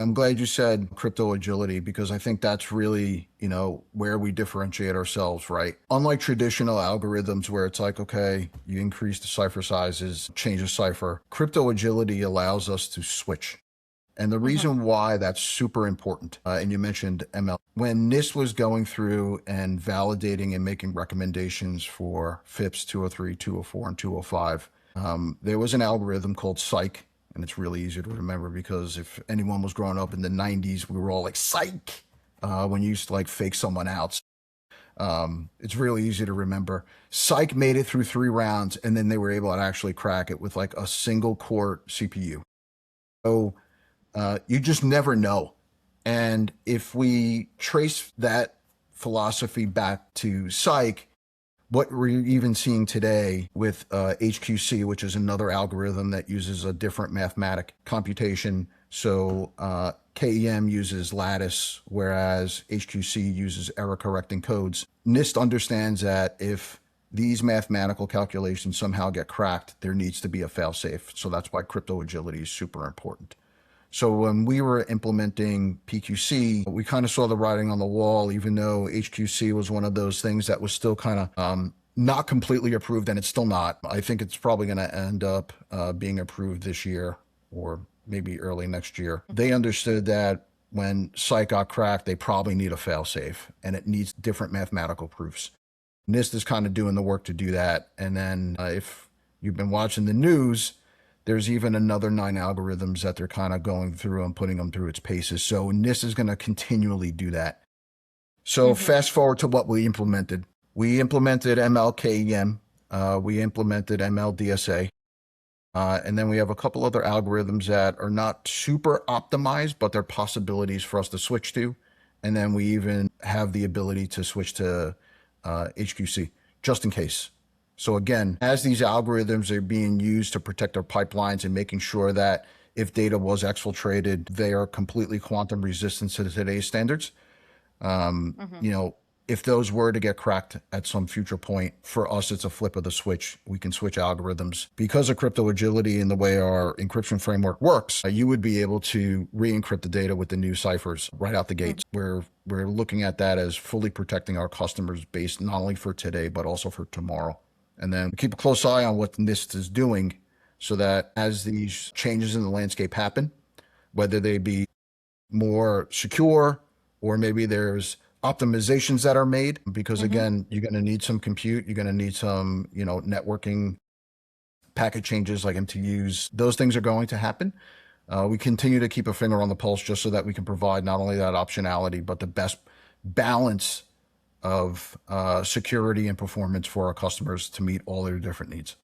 I'm glad you said crypto agility because I think that's really, where we differentiate ourselves, right? Unlike traditional algorithms where it's like, okay, you increase the cipher sizes, change the cipher, crypto agility allows us to switch. And the Hmm. reason why that's super important, and you mentioned ML, when NIST was going through and validating and making recommendations for FIPS 203, 204, and 205, there was an algorithm called Psych, and it's really easy to remember because if anyone was growing up in the 90s, we were all like, Psych, when you used to like fake someone out. It's really easy to remember. Psych made it through 3 rounds, and then they were able to actually crack it with like a single core CPU. So you just never know. And if we trace that philosophy back to Psych, what we're even seeing today with HQC, which is another algorithm that uses a different mathematic computation. So KEM uses lattice, whereas HQC uses error correcting codes. NIST understands that if these mathematical calculations somehow get cracked, there needs to be a fail-safe. So that's why crypto agility is super important. So when we were implementing PQC, we kind of saw the writing on the wall, even though HQC was one of those things that was still kind of not completely approved, and it's still not. I think it's probably going to end up being approved this year or maybe early next year. They understood that when Psych got cracked, they probably need a failsafe, and it needs different mathematical proofs. NIST is kind of doing the work to do that. And then if you've been watching the news, there's even another 9 algorithms that they're kind of going through and putting them through its paces. So NIST is going to continually do that. So Hmm. fast forward to what we implemented. We implemented MLKEM. We implemented MLDSA. And then we have a couple other algorithms that are not super optimized, but they're possibilities for us to switch to. And then we even have the ability to switch to HQC just in case. So again, as these algorithms are being used to protect our pipelines and making sure that if data was exfiltrated, they are completely quantum resistant to today's standards. Hmm. You know, if those were to get cracked at some future point, for us, it's a flip of the switch. We can switch algorithms. Because of crypto agility and the way our encryption framework works, you would be able to re-encrypt the data with the new ciphers right out the gates. We're looking at that as fully protecting our customers base, not only for today, but also for tomorrow. And then keep a close eye on what NIST is doing so that as these changes in the landscape happen, whether they be more secure or maybe there's optimizations that are made, because Hmm. again, you're going to need some compute, you're going to need some, networking packet changes like MTUs. Those things are going to happen. We continue to keep a finger on the pulse just so that we can provide not only that optionality, but the best balance of security and performance for our customers to meet all their different needs.